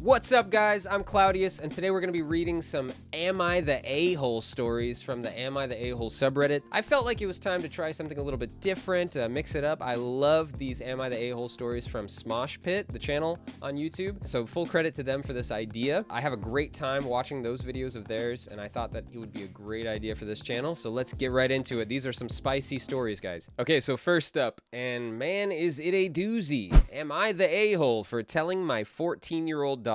What's up, guys? I'm Cloudious, and today we're going to be reading some Am I the A-Hole stories from the Am I the A-Hole subreddit. I felt like it was time to try something a little bit different, mix it up. I love these Am I the A-Hole stories from Smosh Pit, the channel on YouTube, so full credit to them for this idea. I have a great time watching those videos of theirs, and I thought that it would be a great idea for this channel, so let's get right into it. These are some spicy stories, guys. Okay, so first up, and man, is it a doozy. Am I the A-Hole for telling my 14-year-old daughter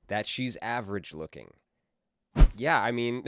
that she's average looking? Yeah, I mean,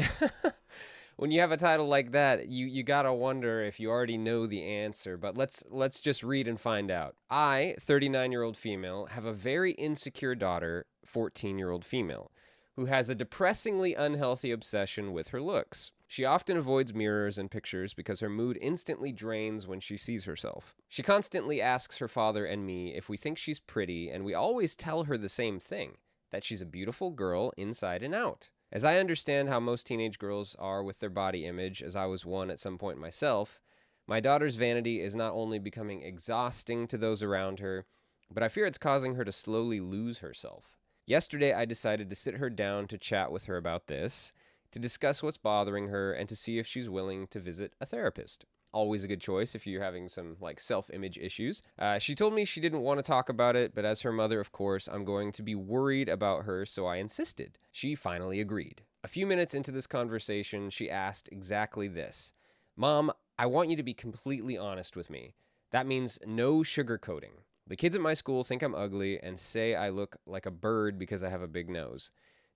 when you have a title like that, you gotta wonder if you already know the answer, but let's just read and find out. I, 39-year-old female, have a very insecure daughter, 14-year-old female, who has a depressingly unhealthy obsession with her looks. She often avoids mirrors and pictures because her mood instantly drains when she sees herself. She constantly asks her father and me if we think she's pretty, and we always tell her the same thing, that she's a beautiful girl inside and out. As I understand how most teenage girls are with their body image, as I was one at some point myself, my daughter's vanity is not only becoming exhausting to those around her, but I fear it's causing her to slowly lose herself. Yesterday, I decided to sit her down to chat with her about this, to discuss what's bothering her, and to see if she's willing to visit a therapist. Always a good choice if you're having some self-image issues. She told me she didn't want to talk about it, but as her mother, of course, I'm going to be worried about her, so I insisted. She finally agreed. A few minutes into this conversation, she asked exactly this. Mom, I want you to be completely honest with me. That means no sugarcoating. The kids at my school think I'm ugly and say I look like a bird because I have a big nose.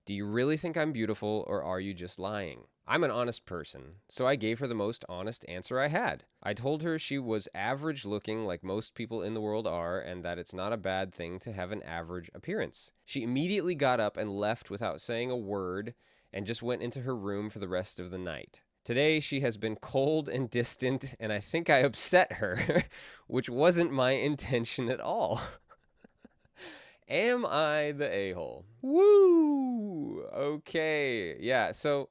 Do you really think I'm beautiful, or are you just lying? I'm an honest person, so I gave her the most honest answer I had. I told her she was average looking like most people in the world are, and that it's not a bad thing to have an average appearance. She immediately got up and left without saying a word, and just went into her room for the rest of the night. Today, she has been cold and distant, and I think I upset her, which wasn't my intention at all. Am I the a-hole? Woo! Okay. Yeah, so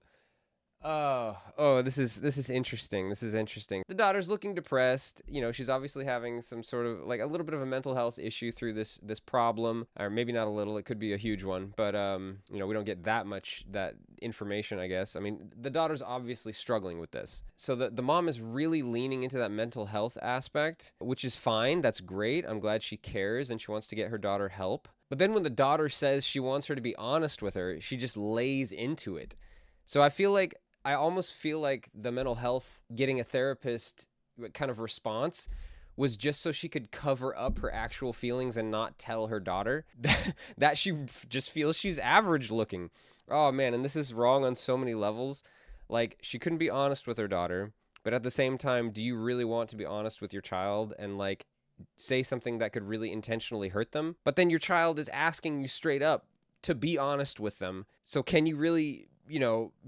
this is interesting. This is interesting. The daughter's looking depressed. You know, she's obviously having some sort of a little bit of a mental health issue through this problem, or maybe not a little. It could be a huge one, but we don't get that information, I guess. I mean, the daughter's obviously struggling with this. So the mom is really leaning into that mental health aspect, which is fine. That's great. I'm glad she cares and she wants to get her daughter help. But then when the daughter says she wants her to be honest with her, she just lays into it. So I almost feel like the mental health getting a therapist kind of response was just so she could cover up her actual feelings and not tell her daughter that she just feels she's average looking. Oh man, and this is wrong on so many levels. Like, she couldn't be honest with her daughter, but at the same time, do you really want to be honest with your child and say something that could really intentionally hurt them? But then your child is asking you straight up to be honest with them. So can you really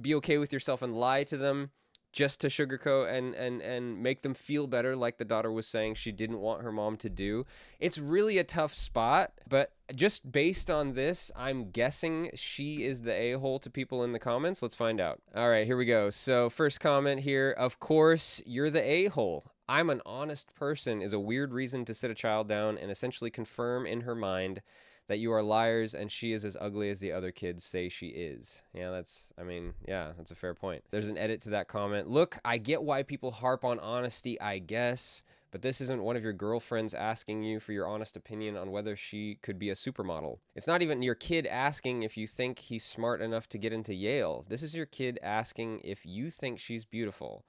be okay with yourself and lie to them just to sugarcoat and make them feel better, like the daughter was saying she didn't want her mom to do? It's really a tough spot, but just based on this, I'm guessing she is the a-hole to people in the comments. Let's find out. All right, here we go. So first comment here, of course, you're the a-hole. I'm an honest person is a weird reason to sit a child down and essentially confirm in her mind that you are liars and she is as ugly as the other kids say she is. Yeah, that's a fair point. There's an edit to that comment. Look, I get why people harp on honesty, I guess, but this isn't one of your girlfriends asking you for your honest opinion on whether she could be a supermodel. It's not even your kid asking if you think he's smart enough to get into Yale. This is your kid asking if you think she's beautiful.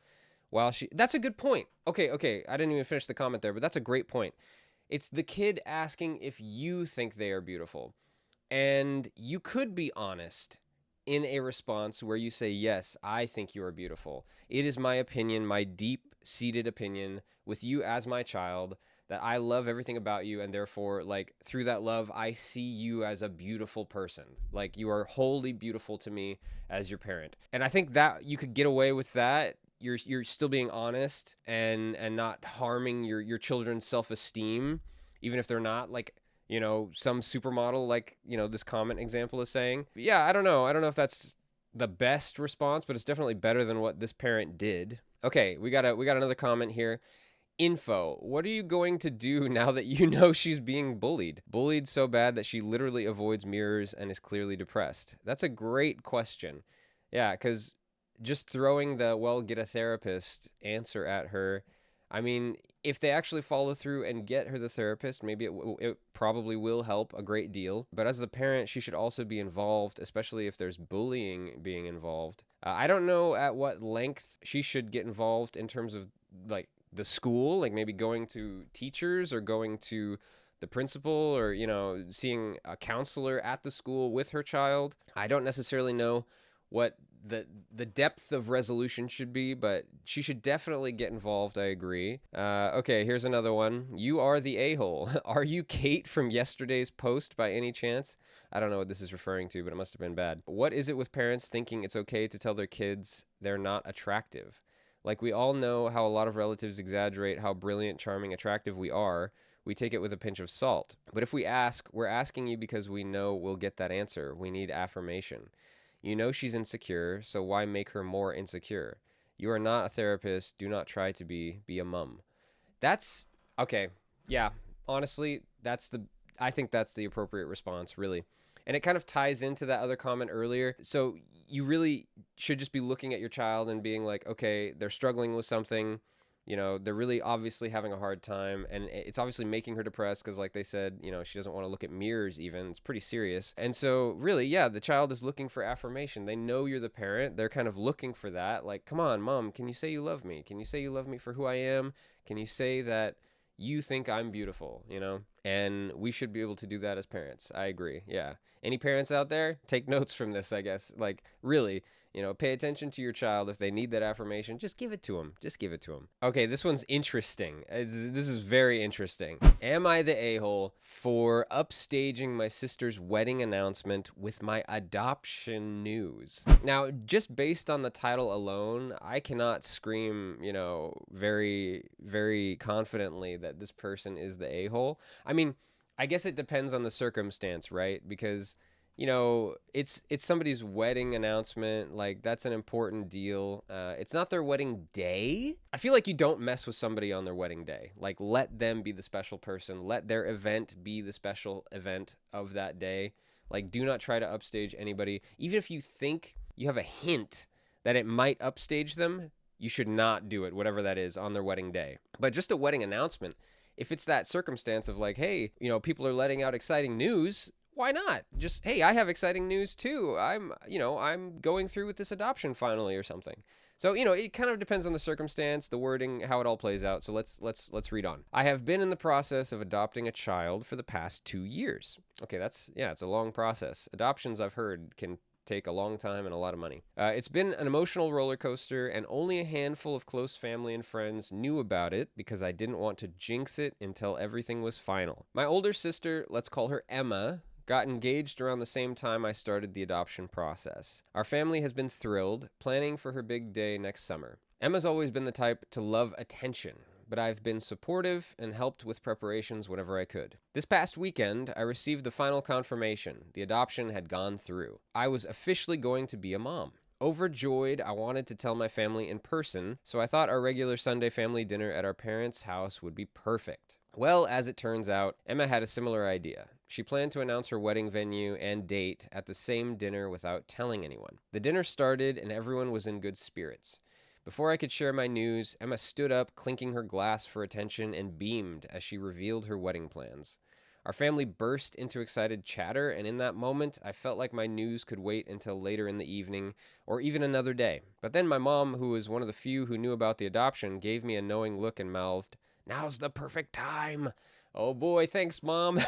That's a good point. Okay, I didn't even finish the comment there, but that's a great point. It's the kid asking if you think they are beautiful. And you could be honest in a response where you say, yes, I think you are beautiful. It is my opinion, my deep-seated opinion with you as my child, that I love everything about you, and therefore, through that love, I see you as a beautiful person. You are wholly beautiful to me as your parent. And I think that you could get away with that. You're still being honest and not harming your children's self-esteem, even if they're not some supermodel this comment example is saying. But yeah, I don't know if that's the best response, but it's definitely better than what this parent did. Okay, we got another comment here. Info. What are you going to do now that you know she's being bullied? Bullied so bad that she literally avoids mirrors and is clearly depressed. That's a great question. Yeah, because just throwing the, well, get a therapist answer at her, I mean, if they actually follow through and get her the therapist, maybe it probably will help a great deal. But as the parent, she should also be involved, especially if there's bullying being involved. I don't know at what length she should get involved in terms of like the school, like maybe going to teachers or going to the principal or, seeing a counselor at the school with her child. I don't necessarily know what the depth of resolution should be, but she should definitely get involved. I agree. Okay, here's another one. You are the a-hole. Are you Kate from yesterday's post by any chance? I don't know what this is referring to, but it must have been bad. What is it with parents thinking it's okay to tell their kids they're not attractive? Like, we all know how a lot of relatives exaggerate how brilliant, charming, attractive we are. We take it with a pinch of salt. But if we ask, we're asking you because we know we'll get that answer. We need affirmation. You know she's insecure, so why make her more insecure? You are not a therapist. Do not try to be. Be a mum. That's okay. Yeah, honestly, I think that's the appropriate response, really. And it kind of ties into that other comment earlier. So you really should just be looking at your child and being like, okay, they're struggling with something. They're really obviously having a hard time, and it's obviously making her depressed because, like they said, she doesn't want to look at mirrors even. It's pretty serious. And so really, yeah, the child is looking for affirmation. They know you're the parent. They're kind of looking for that. Like, come on, mom, can you say you love me? Can you say you love me for who I am? Can you say that you think I'm beautiful, And we should be able to do that as parents. I agree. Yeah. Any parents out there, take notes from this, I guess. Like, really, pay attention to your child. If they need that affirmation, just give it to them. Just give it to them. Okay, this one's interesting. This is very interesting. Am I the a-hole for upstaging my sister's wedding announcement with my adoption news? Now, just based on the title alone, I cannot scream, very, very confidently that this person is the a-hole. I mean, I guess it depends on the circumstance, right? Because it's somebody's wedding announcement. Like, that's an important deal. It's not their wedding day. I feel like you don't mess with somebody on their wedding day. Like, let them be the special person. Let their event be the special event of that day. Like, do not try to upstage anybody. Even if you think you have a hint that it might upstage them, you should not do it, whatever that is, on their wedding day. But just a wedding announcement, if it's that circumstance of like, hey, people are letting out exciting news, why not? Just, hey, I have exciting news too. I'm going through with this adoption finally or something. So, it kind of depends on the circumstance, the wording, how it all plays out. So let's read on. I have been in the process of adopting a child for the past 2 years. Okay, it's a long process. Adoptions, I've heard, can take a long time and a lot of money. It's been an emotional roller coaster, and only a handful of close family and friends knew about it because I didn't want to jinx it until everything was final. My older sister, let's call her Emma, got engaged around the same time I started the adoption process. Our family has been thrilled, planning for her big day next summer. Emma's always been the type to love attention, but I've been supportive and helped with preparations whenever I could. This past weekend, I received the final confirmation. The adoption had gone through. I was officially going to be a mom. Overjoyed, I wanted to tell my family in person, so I thought our regular Sunday family dinner at our parents' house would be perfect. Well, as it turns out, Emma had a similar idea. She planned to announce her wedding venue and date at the same dinner without telling anyone. The dinner started and everyone was in good spirits. Before I could share my news, Emma stood up, clinking her glass for attention, and beamed as she revealed her wedding plans. Our family burst into excited chatter, and in that moment, I felt like my news could wait until later in the evening, or even another day. But then my mom, who was one of the few who knew about the adoption, gave me a knowing look and mouthed, "Now's the perfect time." Oh boy, thanks, Mom.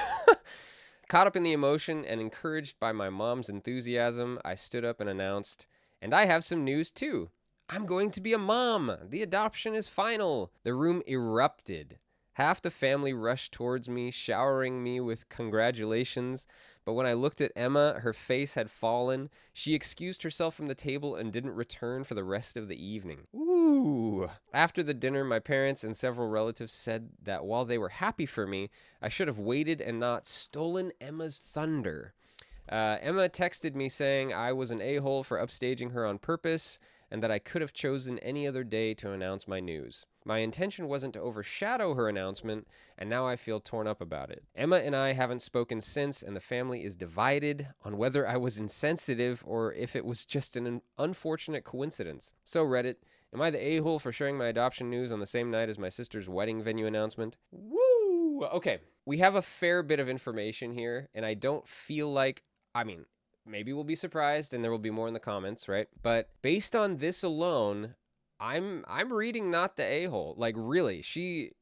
Caught up in the emotion and encouraged by my mom's enthusiasm, I stood up and announced, "And I have some news too. I'm going to be a mom. The adoption is final." The room erupted. Half the family rushed towards me, showering me with congratulations. But when I looked at Emma, her face had fallen. She excused herself from the table and didn't return for the rest of the evening. Ooh. After the dinner, my parents and several relatives said that while they were happy for me, I should have waited and not stolen Emma's thunder. Emma texted me saying I was an a-hole for upstaging her on purpose, and that I could have chosen any other day to announce my news. My intention wasn't to overshadow her announcement, and now I feel torn up about it. Emma and I haven't spoken since, and the family is divided on whether I was insensitive or if it was just an unfortunate coincidence. So Reddit, am I the a-hole for sharing my adoption news on the same night as my sister's wedding venue announcement? Woo! Okay, we have a fair bit of information here, and I don't feel like, I mean, maybe we'll be surprised and there will be more in the comments, right? But based on this alone, I'm reading not the a-hole. Like really, she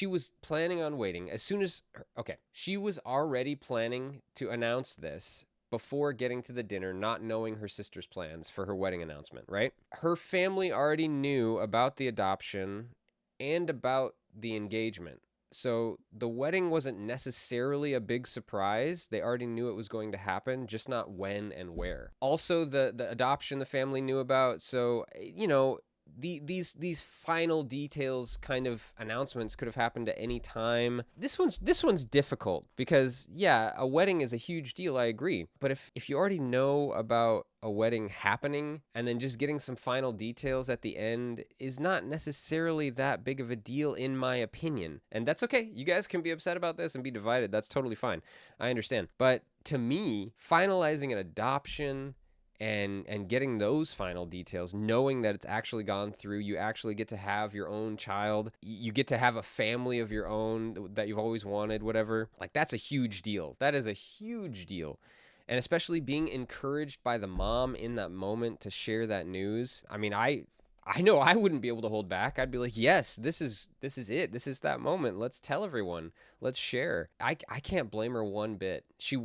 was planning on waiting as soon as okay, she was already planning to announce this before getting to the dinner, not knowing her sister's plans for her wedding announcement, right? Her family already knew about the adoption and about the engagement. So the wedding wasn't necessarily a big surprise. They already knew it was going to happen, just not when and where. Also, the adoption the family knew about. So, these final details kind of announcements could have happened at any time. This one's difficult because yeah, a wedding is a huge deal, I agree. But if you already know about a wedding happening and then just getting some final details at the end is not necessarily that big of a deal in my opinion. And that's okay. You guys can be upset about this and be divided. That's totally fine. I understand. But to me, finalizing an adoption and getting those final details, knowing that it's actually gone through, you actually get to have your own child, you get to have a family of your own that you've always wanted, whatever. Like that's a huge deal. That is a huge deal. And especially being encouraged by the mom in that moment to share that news. I mean, I know I wouldn't be able to hold back. I'd be like, yes, this is it. This is that moment. Let's tell everyone. Let's share. I can't blame her one bit. She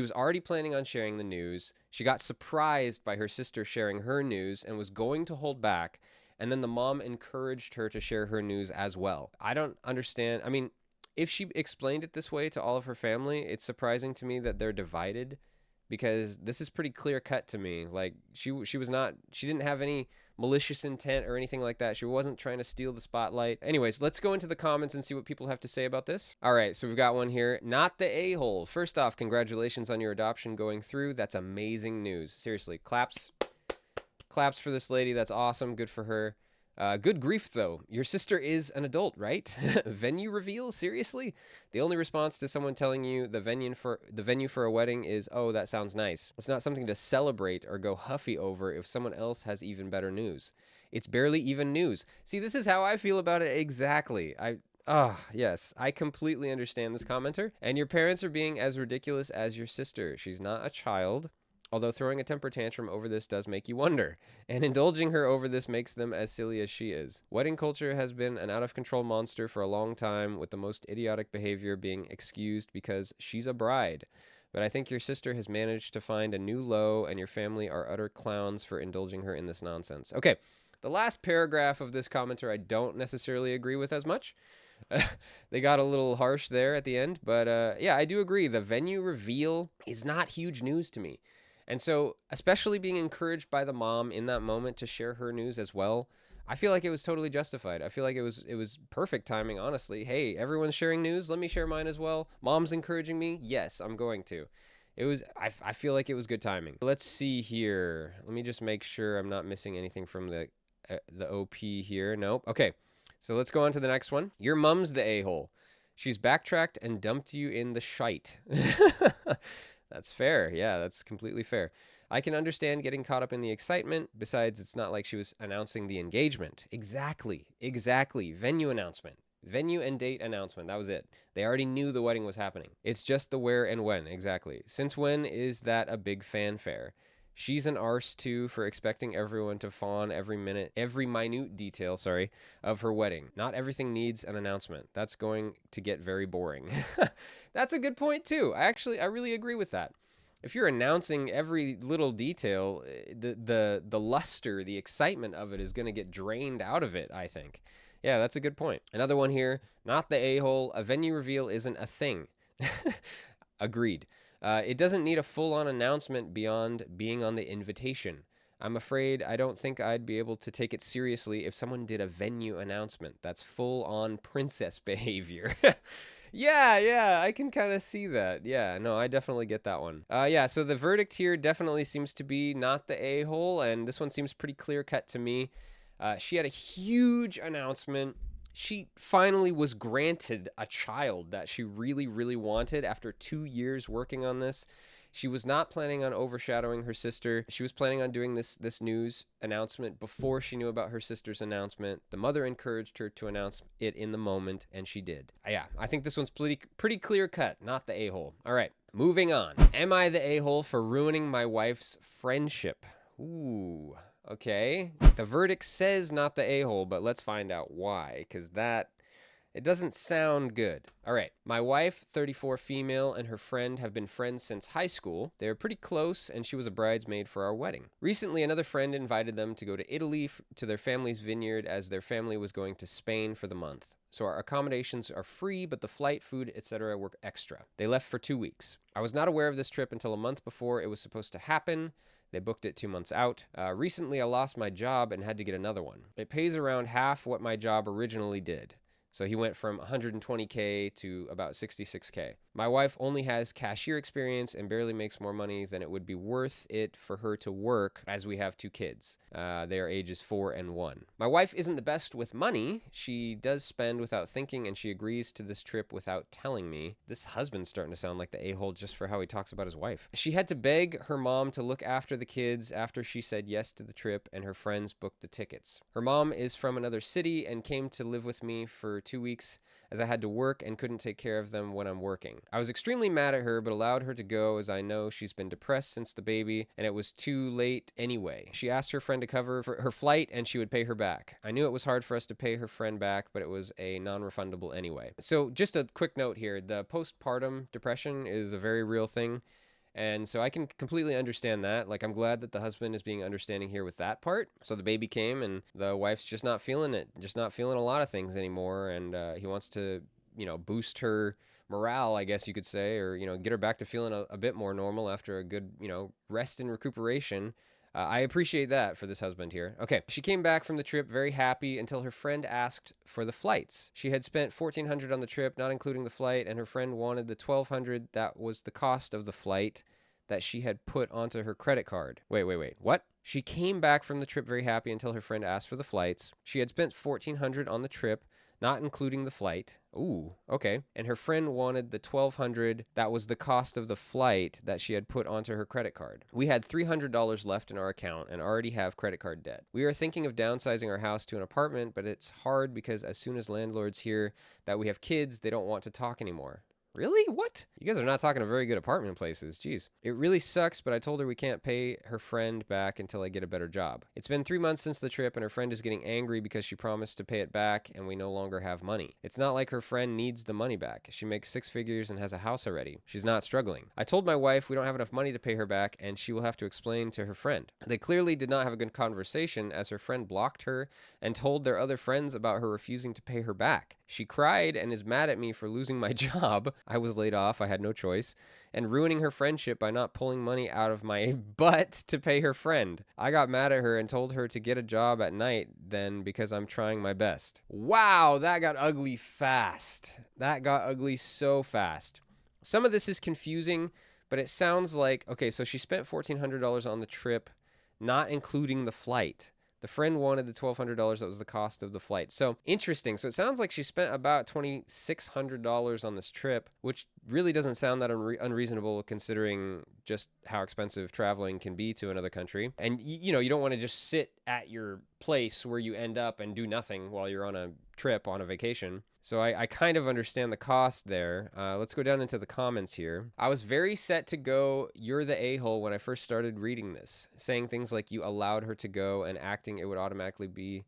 was already planning on sharing the news. She got surprised by her sister sharing her news and was going to hold back. And then the mom encouraged her to share her news as well. I don't understand. I mean, if she explained it this way to all of her family, it's surprising to me that they're divided because this is pretty clear cut to me. Like she didn't have any malicious intent or anything like that. She wasn't trying to steal the spotlight. Anyways, let's go into the comments and see what people have to say about this. All right, so we've got one here. Not the a-hole. First off, congratulations on your adoption going through. That's amazing news. Seriously, claps for this lady. That's awesome. Good for her. Good grief, though. Your sister is an adult, right? Venue reveal? Seriously? The only response to someone telling you the venue for a wedding is, oh, that sounds nice. It's not something to celebrate or go huffy over if someone else has even better news. It's barely even news. See, this is how I feel about it exactly. Yes, I completely understand this commenter. And your parents are being as ridiculous as your sister. She's not a child. Although throwing a temper tantrum over this does make you wonder, and indulging her over this makes them as silly as she is. Wedding culture has been an out-of-control monster for a long time, with the most idiotic behavior being excused because she's a bride. But I think your sister has managed to find a new low, and your family are utter clowns for indulging her in this nonsense. Okay, the last paragraph of this commenter I don't necessarily agree with as much. They got a little harsh there at the end, but yeah, I do agree. The venue reveal is not huge news to me. And so, especially being encouraged by the mom in that moment to share her news as well, I feel like it was totally justified. I feel like it was perfect timing, honestly. Hey, everyone's sharing news. Let me share mine as well. Mom's encouraging me. Yes, I'm going to. I feel like it was good timing. Let's see here. Let me just make sure I'm not missing anything from the OP here. Nope. Okay. So let's go on to the next one. Your mom's the a-hole. She's backtracked and dumped you in the shite. That's fair. Yeah, that's completely fair. I can understand getting caught up in the excitement. Besides, it's not like she was announcing the engagement. Exactly. Venue announcement. Venue and date announcement. That was it. They already knew the wedding was happening. It's just the where and when. Exactly. Since when is that a big fanfare? She's an arse too for expecting everyone to fawn every minute detail, of her wedding. Not everything needs an announcement. That's going to get very boring. That's a good point too. I really agree with that. If you're announcing every little detail, the luster, the excitement of it is going to get drained out of it, I think. Yeah, that's a good point. Another one here, not the a-hole. A venue reveal isn't a thing. Agreed. It doesn't need a full-on announcement beyond being on the invitation. I'm afraid I don't think I'd be able to take it seriously if someone did a venue announcement. That's full-on princess behavior. Yeah, I can kind of see that. Yeah, no, I definitely get that one. Yeah, so the verdict here definitely seems to be not the a-hole, and this one seems pretty clear-cut to me. She had a huge announcement. She finally was granted a child that she really, really wanted after 2 years working on this. She was not planning on overshadowing her sister. She was planning on doing this news announcement before she knew about her sister's announcement. The mother encouraged her to announce it in the moment, and she did. Yeah, I think this one's pretty clear cut, not the a-hole. All right, moving on. Am I the a-hole for ruining my wife's friendship? Ooh, okay. The verdict says not the a-hole, but let's find out why, because it doesn't sound good. All right. My wife, 34 female, and her friend have been friends since high school. They were pretty close, and she was a bridesmaid for our wedding. Recently, another friend invited them to go to Italy to their family's vineyard as their family was going to Spain for the month. So our accommodations are free, but the flight, food, etc. were extra. They left for 2 weeks. I was not aware of this trip until a month before it was supposed to happen. They booked it 2 months out. Recently, I lost my job and had to get another one. It pays around half what my job originally did. So he went from 120K to about 66K. My wife only has cashier experience and barely makes more money than it would be worth it for her to work, as we have 2 kids. They are ages 4 and 1. My wife isn't the best with money. She does spend without thinking, and she agrees to this trip without telling me. This husband's starting to sound like the a-hole just for how he talks about his wife. She had to beg her mom to look after the kids after she said yes to the trip, and her friends booked the tickets. Her mom is from another city and came to live with me for 2 weeks as I had to work and couldn't take care of them when I'm working. I was extremely mad at her, but allowed her to go as I know she's been depressed since the baby and it was too late anyway. She asked her friend to cover for her flight and she would pay her back. I knew it was hard for us to pay her friend back, but it was a non-refundable anyway. So just a quick note here, the postpartum depression is a very real thing. And so I can completely understand that. Like, I'm glad that the husband is being understanding here with that part. So the baby came and the wife's just not feeling it, just not feeling a lot of things anymore. And he wants to, boost her morale, I guess you could say, or, get her back to feeling a bit more normal after a good, rest and recuperation. I appreciate that for this husband here. Okay, she came back from the trip very happy until her friend asked for the flights. She had spent $1,400 on the trip, not including the flight, and her friend wanted the $1,200 that was the cost of the flight that she had put onto her credit card. Wait, what? She came back from the trip very happy until her friend asked for the flights. She had spent $1,400 on the trip, not including the flight. Ooh, okay. And her friend wanted the $1,200 that was the cost of the flight that she had put onto her credit card. We had $300 left in our account and already have credit card debt. We are thinking of downsizing our house to an apartment, but it's hard because as soon as landlords hear that we have kids, they don't want to talk anymore. Really? What? You guys are not talking to very good apartment places. Jeez. It really sucks, but I told her we can't pay her friend back until I get a better job. It's been 3 months since the trip, and her friend is getting angry because she promised to pay it back, and we no longer have money. It's not like her friend needs the money back. She makes 6 figures and has a house already. She's not struggling. I told my wife we don't have enough money to pay her back, and she will have to explain to her friend. They clearly did not have a good conversation, as her friend blocked her and told their other friends about her refusing to pay her back. She cried and is mad at me for losing my job. I was laid off, I had no choice, and ruining her friendship by not pulling money out of my butt to pay her friend. I got mad at her and told her to get a job at night then because I'm trying my best. Wow, that got ugly fast. That got ugly so fast. Some of this is confusing, but it sounds like, okay, so she spent $1,400 on the trip, not including the flight. The friend wanted the $1,200 that was the cost of the flight. So interesting. So it sounds like she spent about $2,600 on this trip, which really doesn't sound that unreasonable considering just how expensive traveling can be to another country. And you don't want to just sit at your place where you end up and do nothing while you're on a trip, on a vacation. So I kind of understand the cost there. Let's go down into the comments here. I was very set to go, "You're the a-hole," when I first started reading this, saying things like you allowed her to go and acting it would automatically be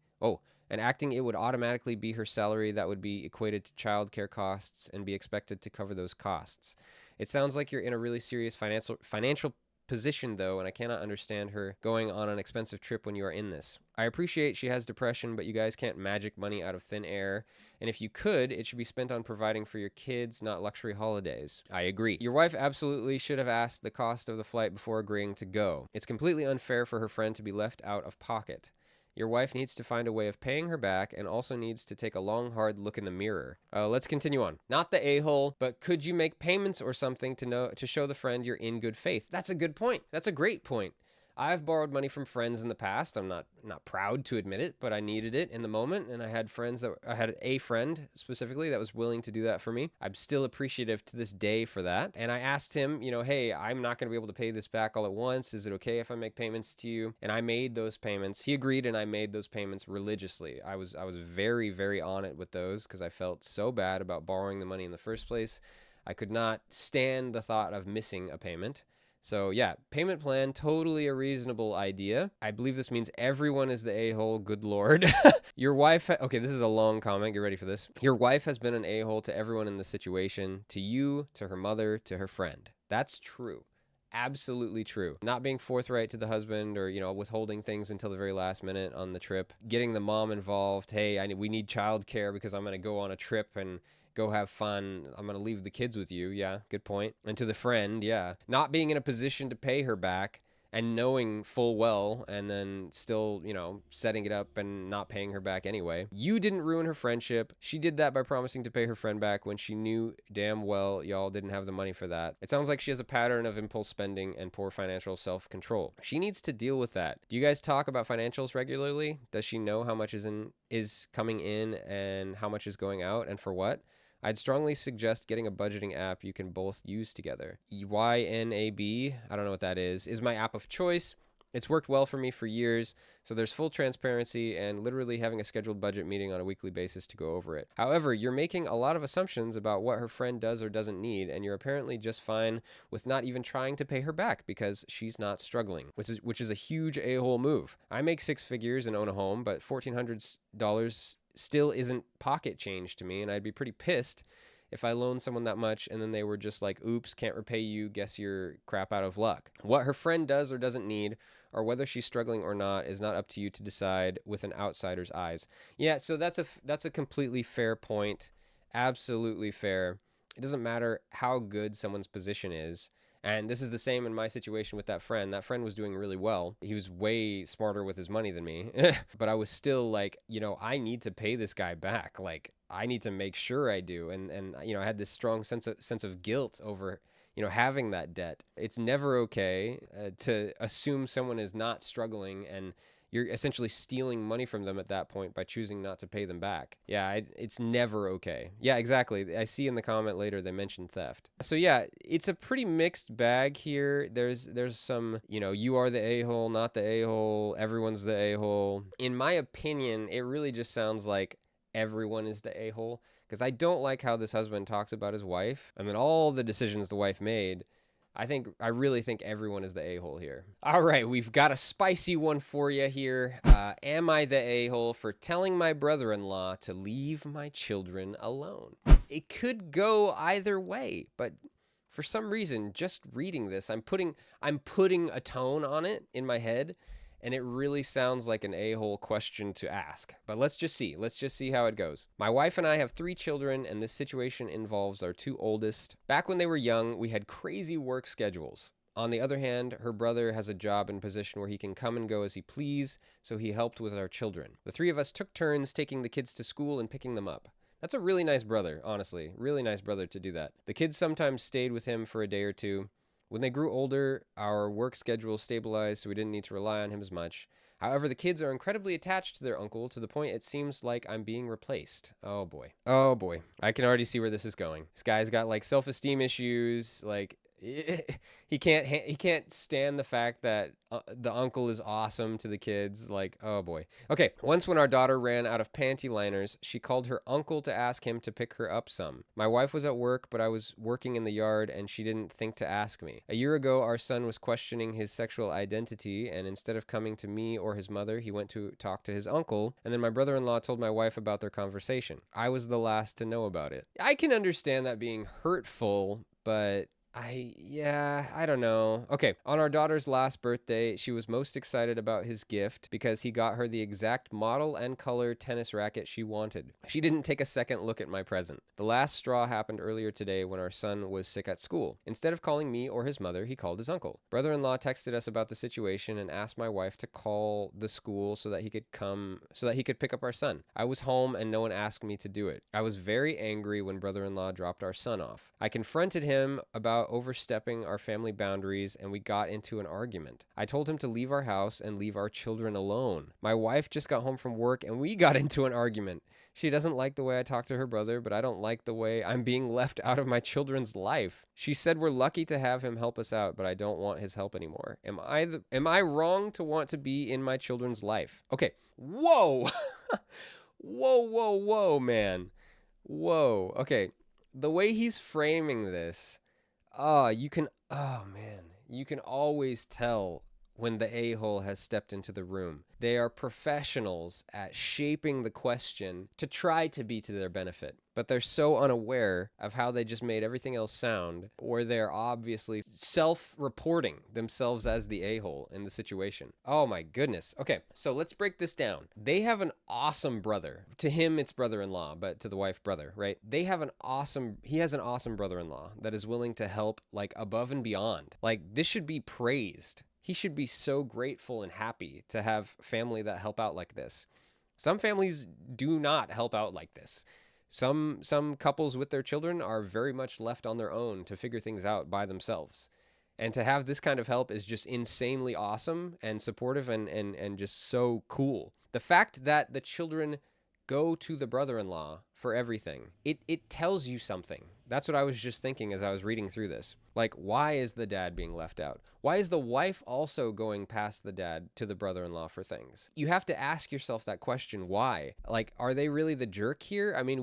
her salary that would be equated to childcare costs and be expected to cover those costs. It sounds like you're in a really serious financial position though, and I cannot understand her going on an expensive trip when you are in this. I appreciate she has depression, but you guys can't magic money out of thin air, and if you could, it should be spent on providing for your kids, not luxury holidays. I agree. Your wife absolutely should have asked the cost of the flight before agreeing to go. It's completely unfair for her friend to be left out of pocket. Your wife needs to find a way of paying her back and also needs to take a long, hard look in the mirror. Let's continue on. Not the a-hole, but could you make payments or something to show the friend you're in good faith? That's a good point. That's a great point. I've borrowed money from friends in the past. I'm not proud to admit it, but I needed it in the moment, and I had a friend specifically that was willing to do that for me. I'm still appreciative to this day for that. And I asked him, hey, I'm not going to be able to pay this back all at once. Is it okay if I make payments to you? And I made those payments. He agreed, and I made those payments religiously. I was very, very on it with those because I felt so bad about borrowing the money in the first place. I could not stand the thought of missing a payment. So yeah, payment plan, totally a reasonable idea. I believe this means everyone is the a-hole, good Lord. Your wife, okay, this is a long comment, get ready for this. Your wife has been an a-hole to everyone in the situation, to you, to her mother, to her friend. That's true. Absolutely true. Not being forthright to the husband, or withholding things until the very last minute on the trip, getting the mom involved. Hey, we need childcare because I'm going to go on a trip and go have fun. I'm going to leave the kids with you. Yeah, good point. And to the friend, yeah, not being in a position to pay her back and knowing full well, and then still, setting it up and not paying her back anyway. You didn't ruin her friendship. She did that by promising to pay her friend back when she knew damn well y'all didn't have the money for that. It sounds like she has a pattern of impulse spending and poor financial self-control. She needs to deal with that. Do you guys talk about financials regularly? Does she know how much is coming in and how much is going out and for what? I'd strongly suggest getting a budgeting app you can both use together. YNAB, I don't know what that is my app of choice. It's worked well for me for years, so there's full transparency and literally having a scheduled budget meeting on a weekly basis to go over it. However, you're making a lot of assumptions about what her friend does or doesn't need, and you're apparently just fine with not even trying to pay her back because she's not struggling, which is a huge a-hole move. I make 6 figures and own a home, but $1,400 still isn't pocket change to me, and I'd be pretty pissed if I loaned someone that much and then they were just like, oops, can't repay you, guess you're crap out of luck. What her friend does or doesn't need, or whether she's struggling or not, is not up to you to decide with an outsider's eyes. Yeah, so that's a completely fair point. Absolutely fair. It doesn't matter how good someone's position is. And this is the same in my situation with that friend. That friend was doing really well. He was way smarter with his money than me. But I was still like, I need to pay this guy back. Like, I need to make sure I do. And I had this strong sense of guilt over, having that debt. It's never okay to assume someone is not struggling, and you're essentially stealing money from them at that point by choosing not to pay them back. Yeah, it's never okay. Yeah, exactly. I see in the comment later they mentioned theft. So yeah, it's a pretty mixed bag here. There's some, you are the a-hole, not the a-hole, everyone's the a-hole. In my opinion, it really just sounds like everyone is the a-hole, because I don't like how this husband talks about his wife. I mean, all the decisions the wife made, I really think everyone is the a-hole here. All right, we've got a spicy one for you here. Am I the a-hole for telling my brother-in-law to leave my children alone? It could go either way, but for some reason, just reading this, I'm putting a tone on it in my head, and it really sounds like an a-hole question to ask. But let's just see how it goes. My wife and I have 3 children, and this situation involves our 2 oldest. Back when they were young, we had crazy work schedules. On the other hand, her brother has a job and position where he can come and go as he please, so he helped with our children. The 3 of us took turns taking the kids to school and picking them up. That's a really nice brother, honestly. Really nice brother to do that. The kids sometimes stayed with him for a day or two. When they grew older, our work schedule stabilized, so we didn't need to rely on him as much. However, the kids are incredibly attached to their uncle to the point it seems like I'm being replaced. Oh boy. Oh boy. I can already see where this is going. This guy's got like self-esteem issues, like he can't stand the fact that the uncle is awesome to the kids. Like, oh boy. Okay, once when our daughter ran out of panty liners, she called her uncle to ask him to pick her up some. My wife was at work, but I was working in the yard and she didn't think to ask me. A year ago, our son was questioning his sexual identity, and instead of coming to me or his mother, he went to talk to his uncle, and then my brother-in-law told my wife about their conversation. I was the last to know about it. I can understand that being hurtful, but I don't know. Okay, on our daughter's last birthday, she was most excited about his gift because he got her the exact model and color tennis racket she wanted. She didn't take a second look at my present. The last straw happened earlier today when our son was sick at school. Instead of calling me or his mother, he called his uncle. Brother-in-law texted us about the situation and asked my wife to call the school so that he could pick up our son. I was home and no one asked me to do it. I was very angry when brother-in-law dropped our son off. I confronted him about about overstepping our family boundaries and we got into an argument. I told him to leave our house and leave our children alone. My wife just got home from work and we got into an argument. She doesn't like the way I talk to her brother, but I don't like the way I'm being left out of my children's life. She said we're lucky to have him help us out, but I don't want his help anymore. Am I wrong to want to be in my children's life? Okay. Whoa. Whoa, man. Whoa. Okay. The way he's framing this, oh man, you can always tell when the a-hole has stepped into the room. They are professionals at shaping the question to try to be to their benefit, but they're so unaware of how they just made everything else sound, or they're obviously self-reporting themselves as the a-hole in the situation. Oh my goodness. Okay, so let's break this down. They have an awesome brother. To him, it's brother-in-law, but to the wife, brother, right? He has an awesome brother-in-law that is willing to help, like, above and beyond. Like, this should be praised. He should be so grateful and happy to have family that help out like this. Some families do not help out like this. Some couples with their children are very much left on their own to figure things out by themselves. And to have this kind of help is just insanely awesome and supportive and just so cool. The fact that the children go to the brother-in-law for everything, it tells you something. That's what I was just thinking as I was reading through this. Like, why is the dad being left out? Why is the wife also going past the dad to the brother-in-law for things? You have to ask yourself that question, why? Like, are they really the jerk here? I mean,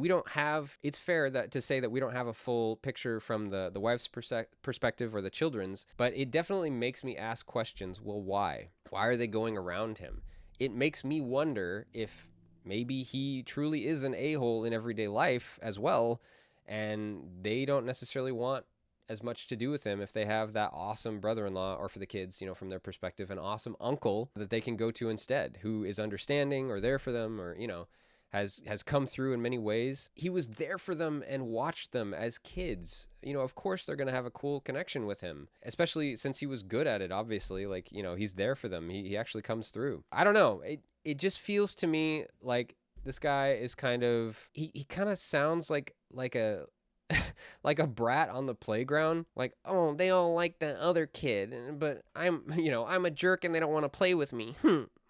it's fair to say that we don't have a full picture from the wife's perspective or the children's, but it definitely makes me ask questions. Well, why? Why are they going around him? It makes me wonder if maybe he truly is an a-hole in everyday life as well, and they don't necessarily want as much to do with him if they have that awesome brother-in-law, or for the kids, from their perspective, an awesome uncle that they can go to instead, who is understanding or there for them, or, has come through in many ways. He was there for them and watched them as kids. Of course they're going to have a cool connection with him, especially since he was good at it, obviously. Like, he's there for them. He actually comes through. I don't know. It just feels to me like this guy is he kind of sounds like a like a brat on the playground. Like, oh, they all like that other kid, but I'm a jerk and they don't want to play with me.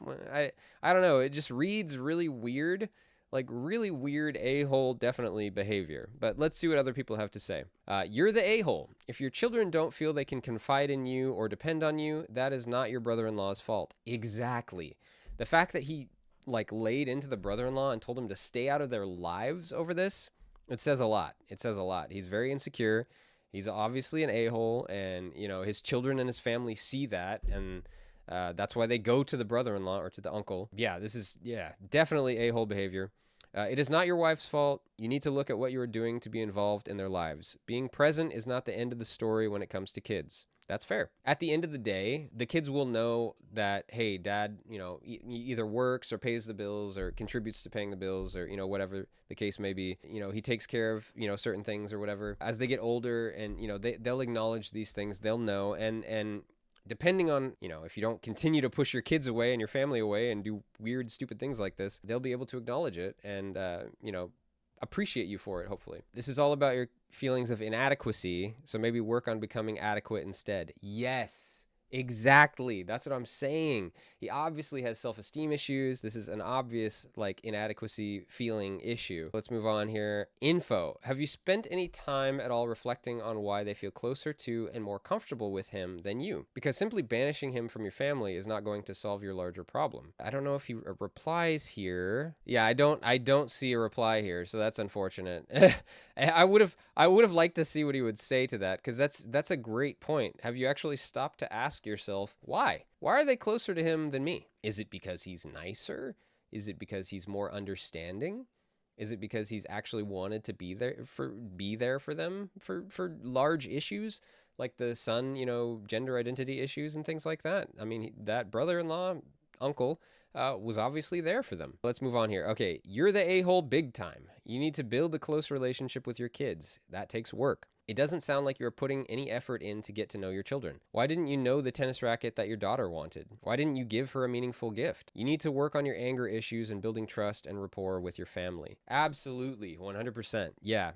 I don't know. It just reads really weird. Like, really weird a-hole, definitely, behavior. But let's see what other people have to say. You're the a-hole. If your children don't feel they can confide in you or depend on you, that is not your brother-in-law's fault. Exactly. The fact that he, laid into the brother-in-law and told him to stay out of their lives over this, it says a lot. It says a lot. He's very insecure. He's obviously an a-hole, and, his children and his family see that, and that's why they go to the brother-in-law or to the uncle. Yeah, this is, definitely a-hole behavior. It is not your wife's fault. You need to look at what you are doing to be involved in their lives. Being present is not the end of the story when it comes to kids. That's fair. At the end of the day, the kids will know that, hey, dad, either works or pays the bills or contributes to paying the bills, or, whatever the case may be. He takes care of, certain things or whatever. As they get older and, they'll acknowledge these things. They'll know. And depending on, if you don't continue to push your kids away and your family away and do weird, stupid things like this, they'll be able to acknowledge it and, appreciate you for it, hopefully. This is all about your feelings of inadequacy, so maybe work on becoming adequate instead. Yes, exactly. That's what I'm saying. He obviously has self-esteem issues. This is an obvious, inadequacy feeling issue. Let's move on here. Info. Have you spent any time at all reflecting on why they feel closer to and more comfortable with him than you? Because simply banishing him from your family is not going to solve your larger problem. I don't know if he replies here. Yeah, I don't see a reply here, so that's unfortunate. I would have liked to see what he would say to that, because that's a great point. Have you actually stopped to ask yourself why? Why are they closer to him than me? Is it because he's nicer? Is it because he's more understanding? Is it because he's actually wanted to be there for them for large issues like the son, gender identity issues and things like that? I mean, that brother-in-law, uncle, was obviously there for them. Let's move on here. Okay, you're the a-hole big time. You need to build a close relationship with your kids. That takes work. It doesn't sound like you're putting any effort in to get to know your children. Why didn't you know the tennis racket that your daughter wanted? Why didn't you give her a meaningful gift? You need to work on your anger issues and building trust and rapport with your family. Absolutely, 100%. Yeah.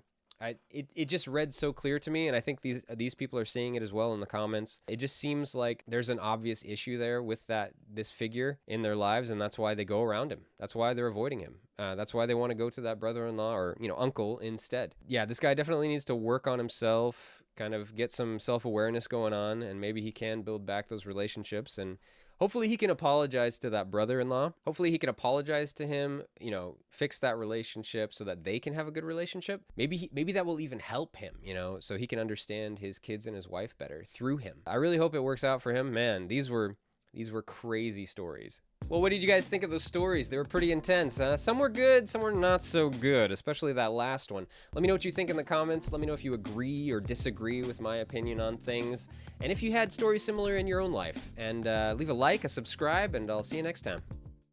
it just read so clear to me, and I think these people are seeing it as well in the comments. It just seems like there's an obvious issue there with this figure in their lives, and that's why they go around him. That's why they're avoiding him. That's why they want to go to that brother-in-law or uncle instead. Yeah, this guy definitely needs to work on himself, kind of get some self-awareness going on, and maybe he can build back those relationships, and hopefully he can apologize to that brother-in-law. Hopefully he can apologize to him, fix that relationship so that they can have a good relationship. Maybe that will even help him, so he can understand his kids and his wife better through him. I really hope it works out for him. Man, these were crazy stories. Well, what did you guys think of those stories? They were pretty intense, huh? Some were good, some were not so good, especially that last one. Let me know what you think in the comments. Let me know if you agree or disagree with my opinion on things, and if you had stories similar in your own life. And leave a like, a subscribe, and I'll see you next time.